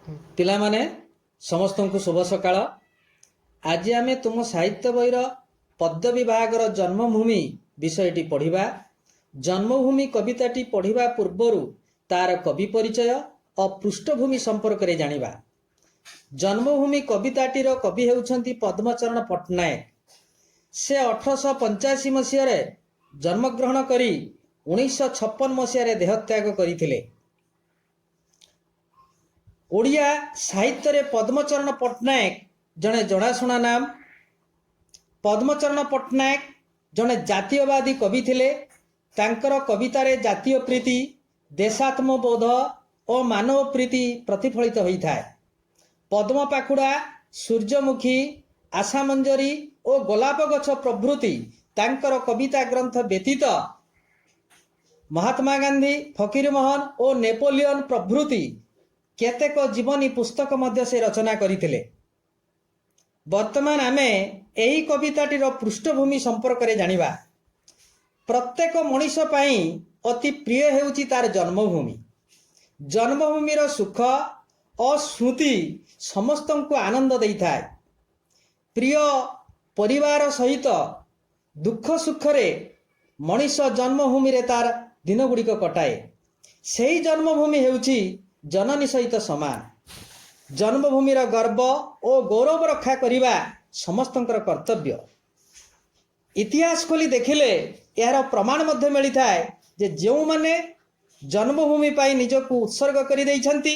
ପିଲାମାନେ ସମସ୍ତଙ୍କୁ ଶୁଭ ସକାଳ। ଆଜି ଆମେ ତୁମ ସାହିତ୍ୟ ବହିର ପଦ୍ୟ ବିଭାଗର ଜନ୍ମଭୂମି ବିଷୟଟି ପଢ଼ିବା। ଜନ୍ମଭୂମି କବିତାଟି ପଢ଼ିବା ପୂର୍ବରୁ ତାର କବି ପରିଚୟ ଓ ପୃଷ୍ଠଭୂମି ସମ୍ପର୍କରେ ଜାଣିବା। ଜନ୍ମଭୂମି କବିତାଟିର କବି ହେଉଛନ୍ତି ପଦ୍ମଚରଣ ପଟ୍ଟନାୟକ। ସେ 1885 ମସିହାରେ ଜନ୍ମଗ୍ରହଣ କରି 1956 ମସିହାରେ ଦେହତ୍ୟାଗ କରିଥିଲେ। ଓଡ଼ିଆ ସାହିତ୍ୟରେ ପଦ୍ମଚରଣ ପଟ୍ଟନାୟକ ଜଣେ ଜଣାଶୁଣା ନାମ। ପଦ୍ମଚରଣ ପଟ୍ଟନାୟକ ଜଣେ ଜାତୀୟବାଦୀ କବି ଥିଲେ। ତାଙ୍କର କବିତାରେ ଜାତୀୟ ପ୍ରୀତି, ଦେଶାତ୍ମବୋଧ ଓ ମାନବ ପ୍ରୀତି ପ୍ରତିଫଳିତ ହୋଇଥାଏ। ପଦ୍ମ ପାଖୁଡ଼ା, ସୂର୍ଯ୍ୟମୁଖୀ, ଆଶାମଞ୍ଜରୀ ଓ ଗୋଲାପ ଗଛ ପ୍ରଭୃତି ତାଙ୍କର କବିତା ଗ୍ରନ୍ଥ ବ୍ୟତୀତ ମହାତ୍ମା ଗାନ୍ଧୀ, ଫକୀରମୋହନ ଓ ନେପୋଲିୟନ ପ୍ରଭୃତି କେତେକ ଜୀବନୀ ପୁସ୍ତକ ମଧ୍ୟ ସେ ରଚନା କରିଥିଲେ। ବର୍ତ୍ତମାନ ଆମେ ଏହି କବିତାଟିର ପୃଷ୍ଠଭୂମି ସମ୍ପର୍କରେ ଜାଣିବା। ପ୍ରତ୍ୟେକ ମଣିଷ ପାଇଁ ଅତି ପ୍ରିୟ ହେଉଛି ତାର ଜନ୍ମଭୂମି। ଜନ୍ମଭୂମିର ସୁଖ ଓ ସ୍ମୃତି ସମସ୍ତଙ୍କୁ ଆନନ୍ଦ ଦେଇଥାଏ। ପ୍ରିୟ ପରିବାର ସହିତ ଦୁଃଖ ସୁଖରେ ମଣିଷ ଜନ୍ମଭୂମିରେ ତାର ଦିନ ଗୁଡ଼ିକ କଟାଏ। ସେହି ଜନ୍ମଭୂମି ହେଉଛି ଜନନୀ ସହିତ ସମାନ। ଜନ୍ମଭୂମିର ଗର୍ବ ଓ ଗୌରବ ରକ୍ଷା କରିବା ସମସ୍ତଙ୍କର କର୍ତ୍ତବ୍ୟ। ଇତିହାସ ଖୋଲି ଦେଖିଲେ ଏହାର ପ୍ରମାଣ ମଧ୍ୟ ମିଳିଥାଏ ଯେ ଯେଉଁମାନେ ଜନ୍ମଭୂମି ପାଇଁ ନିଜକୁ ଉତ୍ସର୍ଗ କରିଦେଇଛନ୍ତି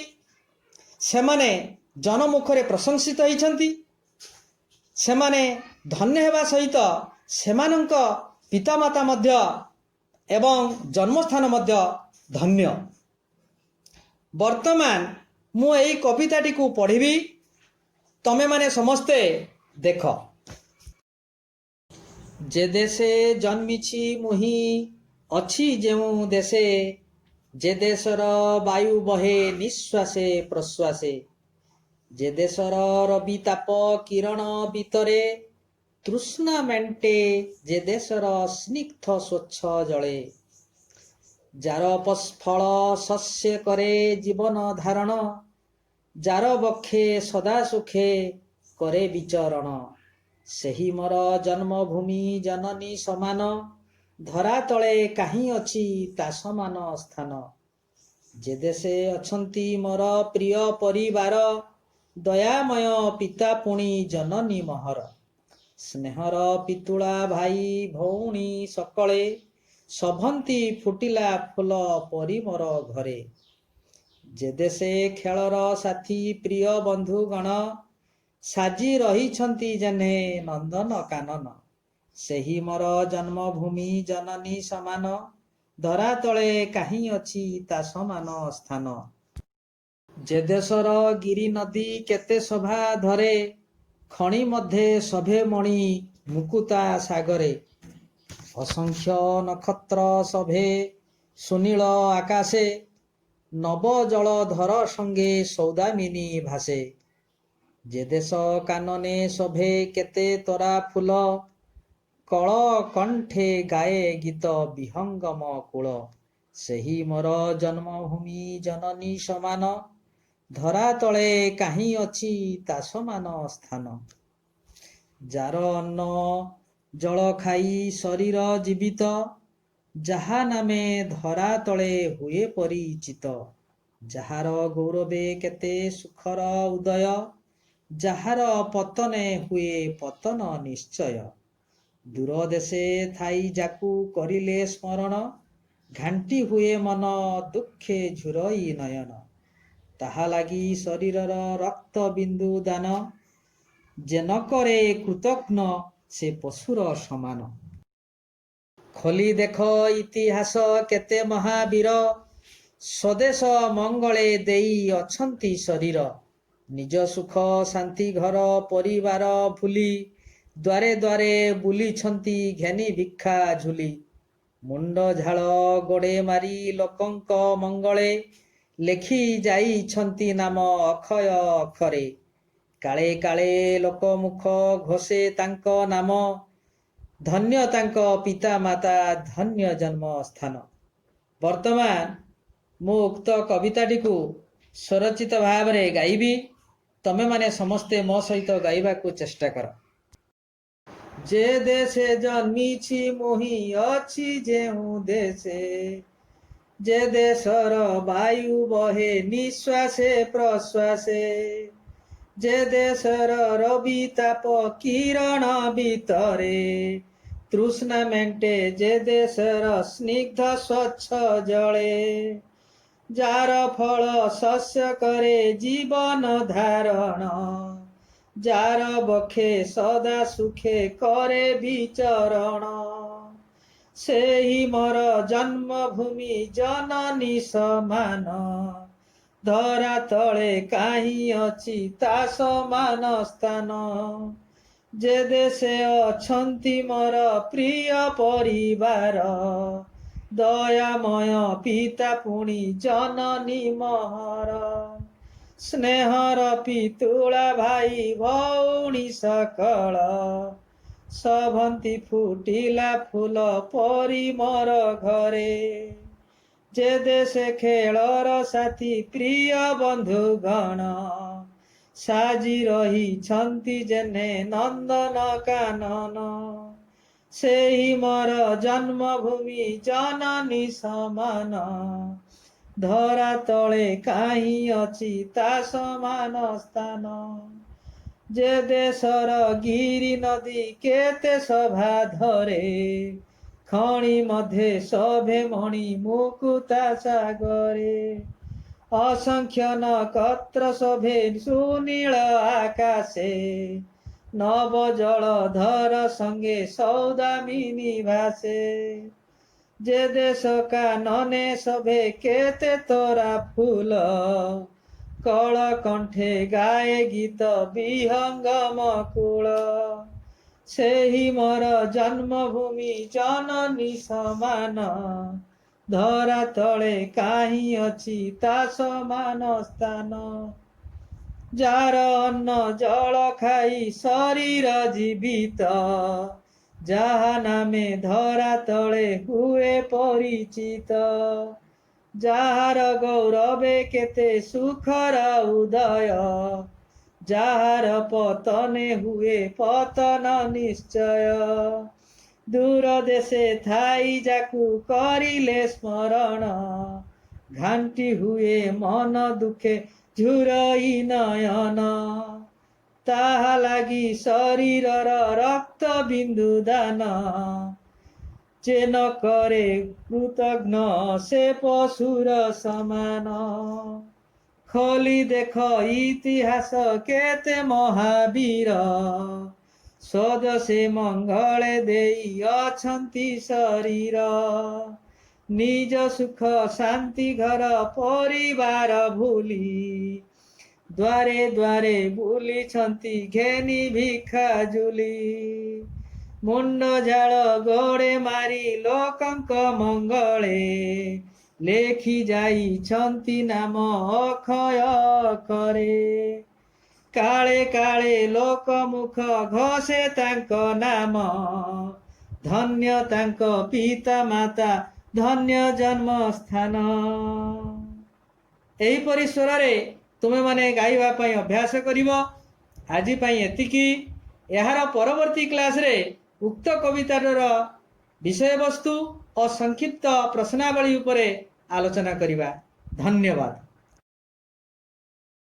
ସେମାନେ ଜନମୁଖରେ ପ୍ରଶଂସିତ ହୋଇଛନ୍ତି। ସେମାନେ ଧନ୍ୟ ହେବା ସହିତ ସେମାନଙ୍କ ପିତାମାତା ମଧ୍ୟ ଏବଂ ଜନ୍ମସ୍ଥାନ ମଧ୍ୟ ଧନ୍ୟ। ବର୍ତ୍ତମାନ ମୁଁ ଏହି କବିତାଟିକୁ ପଢ଼ିବି, ତମେମାନେ ସମସ୍ତେ ଦେଖ। ଯେ ଦେଶେ ଜନ୍ମିଛି ମୁହିଁ ଅଛି ଯେଉଁ ଦେଶେ, ଯେ ଦେଶର ବାୟୁ ବହେ ନିଶ୍ୱାସେ ପ୍ରଶ୍ୱାସେ, ଯେ ଦେଶର ରବି ତାପ କିରଣ ଭିତରେ ତୃଷ୍ଣା ମେଣ୍ଟେ, ଯେ ଦେଶର ସ୍ନିଗ୍ଧ ସ୍ୱଚ୍ଛ ଜଳେ, ଯାର ଫଳ ଶସ୍ୟ କରେ ଜୀବନ ଧାରଣ, ଯାର ବକ୍ଷେ ସଦା ସୁଖେ କରେ ବିଚରଣ, ସେହି ମୋର ଜନ୍ମଭୂମି ଜନନୀ ସମାନ, ଧରା ତଳେ କାହିଁ ଅଛି ତା ସମାନ ସ୍ଥାନ। ଯେ ଦେଶେ ଅଛନ୍ତି ମୋର ପ୍ରିୟ ପରିବାର, ଦୟାମୟ ପିତା ପୁଣି ଜନନୀ ମହର, ସ୍ନେହର ପିତୁଳା ଭାଇ ଭଉଣୀ ସକଳେ, ଶୋଭନ୍ତି ଫୁଟିଲା ଫୁଲ ପରି ମୋର ଘରେ। ଯେ ଦେଶେ ଖେଳର ସାଥୀ ପ୍ରିୟ ବନ୍ଧୁଗଣ, ସାଜି ରହିଛନ୍ତି ଯେହ୍ନେ ନନ୍ଦନ କାନନ, ସେହି ମୋର ଜନ୍ମଭୂମି ଜନନୀ ସମାନ, ଧରା ତଳେ କାହିଁ ଅଛି ତା ସମାନ ସ୍ଥାନ। ଯେ ଦେଶର ଗିରି ନଦୀ କେତେ ଶୋଭା ଧରେ, ଖଣି ମଧ୍ୟେ ଶୋଭେ ମଣି ମୁକୁତା ସାଗରେ, ଅସଂଖ୍ୟ ନକ୍ଷତ୍ର ଶୋଭେ ସୁନୀଳ ଆକାଶେ, ନବ ଜଳଧର ସଙ୍ଗେ ସୌଦାମିନୀ ଭାସେ। ଯେ ଦେଶ କାନନେ ଶୋଭେ କେତେ ତୋରା ଫୁଲ, କଳ କଣ୍ଠେ ଗାଏ ଗୀତ ବିହଙ୍ଗମ କୂଳ, ସେହି ମୋର ଜନ୍ମଭୂମି ଜନନୀ ସମାନ, ଧରା ତଳେ କାହିଁ ଅଛି ତା ସମାନ ସ୍ଥାନ। ଯାର ଅନ୍ନ ଜଳ ଖାଇ ଶରୀର ଜୀବିତ, ଯାହା ନାମେ ଧରା ତଳେ ହୁଏ ପରିଚିତ, ଯାହାର ଗୌରବେ କେତେ ସୁଖର ଉଦୟ, ଯାହାର ପତନେ ହୁଏ ପତନ ନିଶ୍ଚୟ। ଦୂର ଦେଶେ ଥାଇ ଯାକୁ କରିଲେ ସ୍ମରଣ, ଘାଣ୍ଟି ହୁଏ ମନ ଦୁଃଖେ ଝୁରଇ ନୟନ, ତାହା ଲାଗି ଶରୀରର ରକ୍ତ ବିନ୍ଦୁ ଦାନ, ଯେ ନ କରେ କୃତଘ୍ନ ସେ ପଶୁର ସମାନ। ଖୋଲି ଦେଖ ଇତିହାସ କେତେ ମହାବୀର, ସ୍ୱଦେଶ ମଙ୍ଗଳେ ଦେଇ ଅଛନ୍ତି ଶରୀର, ନିଜ ସୁଖ ଶାନ୍ତି ଘର ପରିବାର ଭୁଲି, ଦ୍ୱାରେ ଦ୍ୱାରେ ବୁଲିଛନ୍ତି ଘେନି ଭିକ୍ଷା ଝୁଲି, ମୁଣ୍ଡ ଝାଳ ଗୋଡ଼େ ମାରି ଲୋକଙ୍କ ମଙ୍ଗଳେ, ଲେଖି ଯାଇଛନ୍ତି ନାମ ଅକ୍ଷୟ ଅକ୍ଷରେ, କାଳେ କାଳେ ଲୋକମୁଖ ଘୋଷେ ତାଙ୍କ ନାମ, ଧନ୍ୟ ତାଙ୍କ ପିତା ମାତା ଧନ୍ୟ ଜନ୍ମ ସ୍ଥାନ। ବର୍ତ୍ତମାନ ମୁଁ ଉକ୍ତ କବିତାଟିକୁ स्वरचित भाव रे गाइबी तमे माने समस्ते मो सहित गाइबा को चेष्टा कर। जे देशे जन्मिछि मोहि अछि जेउ देशे जे देशर वायु बहे निश्वासे प्रश्वासे जे देशर रवि ताप किरण भितरे तृष्णा मेंटे जे देशर स्निग्ध स्वच्छ जले जार फल शस्य करे जीवन धारण जार बखे सदा सुखे करे विचरण से ही मोर जन्मभूमि जननी समान धरा तले काहीं अछि ता समान स्थान जे देशे अछंती मोर प्रिय परिवार दयामय पिता पुणी जननी महर स्नेहर पितुला भाई भौणी सकल सभंती फुटिला फूल परी मोर घरे जे देशे खेलर साथी प्रिय बंधुगण साजी रही छंती जेने नंदन कानन से ही मोर जन्मभूमि जननी समान धरा तले काहीं अछि ता समान स्थान जे देशर गिरी नदी केते शोभा धरे खणी मध्ये शोभे मणि मुकुता सागरे असंख्य नक्षत्र शोभे सुनील आकाशे नव जल धर संगे सौदामिनी भासे जे देश का नने शोभे केते तोरा फूल कल कंठे गाए गीत विहंगम कूल से ही मोर जन्मभूमि जननी समान धरा तले काहीं अछि ता समान स्थान जार अन्न जल खाई शरीर जीवित जहा नामे धरा तले हुए परिचित जार गौरवे केते सुखर उदय जार पतने हुए पतन निश्चय दूर देशे थाई जाकू करिले स्मरण घांटी हुए मन दुखे झुरई नयन ताहा लागी शरीरर रक्त बिंदु दान जे न करे कृतघ्न से पशुर समान खोली देख इतिहास केते महावीर स्वदेशे मंगले देई अछंती शरीर निज सुख शांति घर परिवार भूली द्वारे द्वारे बुली छंती घेनी भिक्षा जुली मुंड झाड़ गोड़े मारी लोकंक मंगले लेखि जाई छंती नाम अक्षय करे काले काले लोक मुख घोषे तांक नाम धन्य तांक पिता माता धन्य जन्म स्थान एहीपरि स्वर तुमे माने गाइबा पई अभ्यास करिवो आजि पई एतिकी यार परवर्ती क्लास रे उक्त कवितार विषय वस्तु और संक्षिप्त प्रश्नावली उपरे आलोचना करिबा। धन्यवाद।